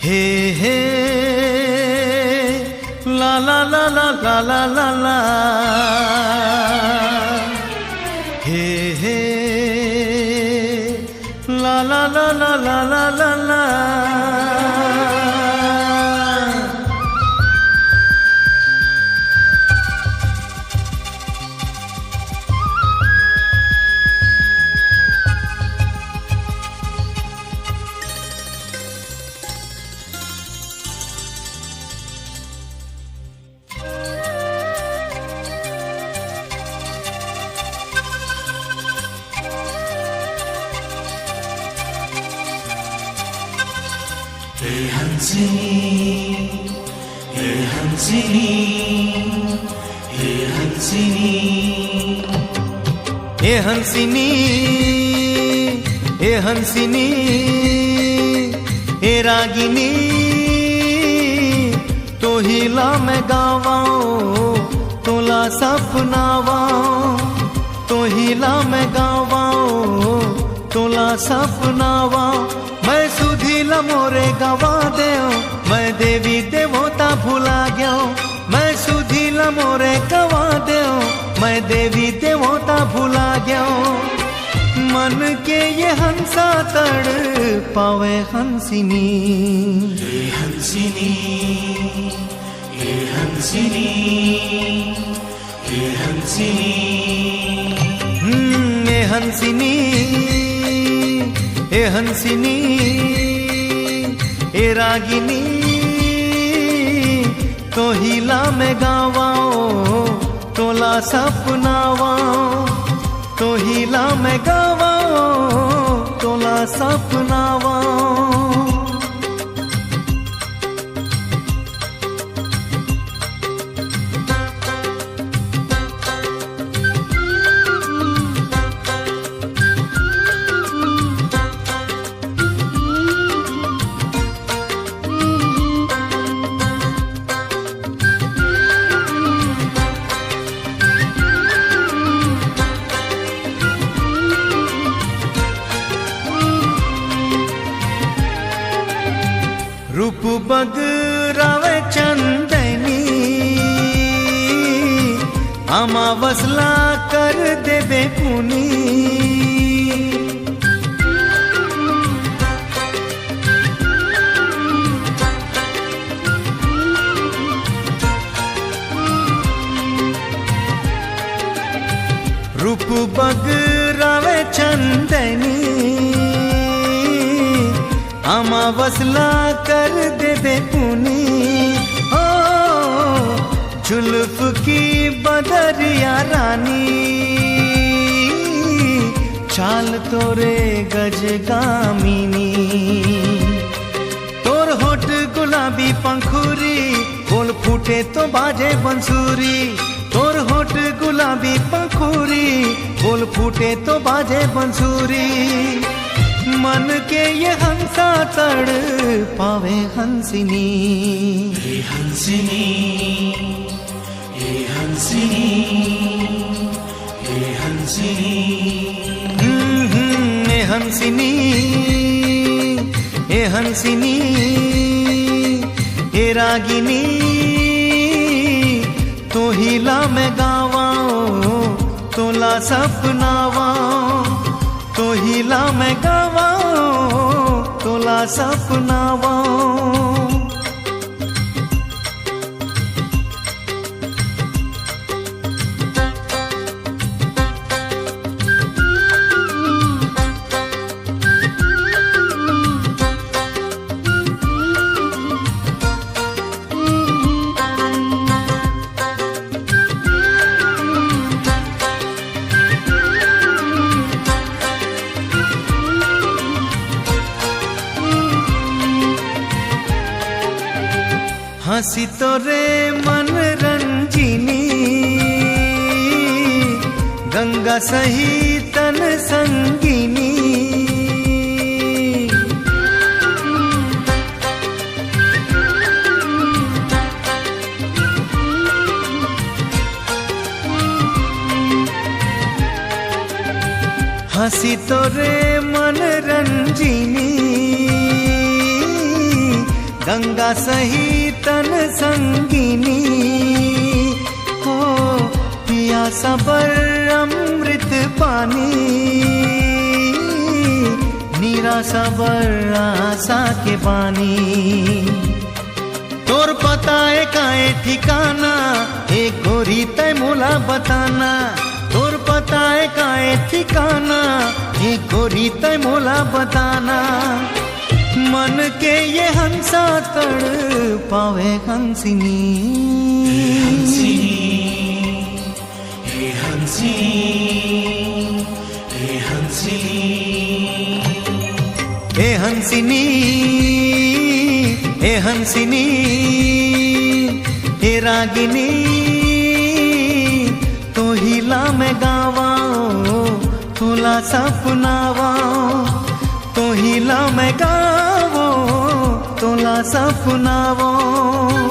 हे हे ला ला ला ला ला ला ला ला, हे हे ला ला ला ला ला ला ला ला। हे हंसिनी, हे हंसिनी, हे हंसिनी, हे हंसिनी, हे हंसिनी, हे रागिनी, तो हिला मैं गावाऊं तोला सपनावाऊं, तो हिला मैं गावाऊं तोला सपनावाऊं। मैं सुधीला मोरे गवा देओ, मैं देवी देवता भुला गयो। मैं सुधीला मोरे गवा देओ, मैं देवी देवता भुला गयो। मन के ये हंसा तड़ पावे हंसिनी। हे हंसिनी, हे हंसिनी, हे हंसिनी, हे हंसिनी, हे हंसिनी, हे रागिनी, तो हिला मैं गावाऊं तोला सपनावाऊं, तो हिला मैं गावाऊं तोला सपनावाऊं। रूप बगरावे चंदनी, अमावसला कर देबे पुनी। रूप बगरावे चंदनी, अमावसला कर दे दे पुनी। ओ जुल्फ की बदरिया रानी, चाल तोरे गजगामिनी। तोर होठ गुलाबी पंखुरी, बोल फूटे तो बाजे बंसुरी। तोर होठ गुलाबी पंखुरी, बोल फूटे तो बाजे बंसुरी। मन के ये हंसा तड़ पावे हंसिनी। हे हंसिनी, हे हंसिनी, हे हंसिनी, हे हंसिनी, हे हंसिनी, हे रागिनी, तो हिला मैं गावाऊं तोला सपनावाऊं, तो हिला मैं गावाऊं तोला सपनावाऊं। हंसी तोरे मन रंजिनी, गंगा सही तन संगिनी। हंसी तोरे मन रंजिनी, गंगा सही तन संगिनी हो पिया सबर अमृत पानी नीरा सबर आशा के बानी तोर पता है काए ठिकाना एक गोरी तय मोला बताना तोर पता है काए ठिकाना एक गोरी तय मोला बताना मन के ये हंसा तड़ पावे हंसिनी हे हंसिनी हे हंसिनी हे हंसिनी हे हंसिनी हे रागिनी तो हिला मैं गावाओ तुला सपनावाओ तो हिला मैं गावो तुला सपनावाओ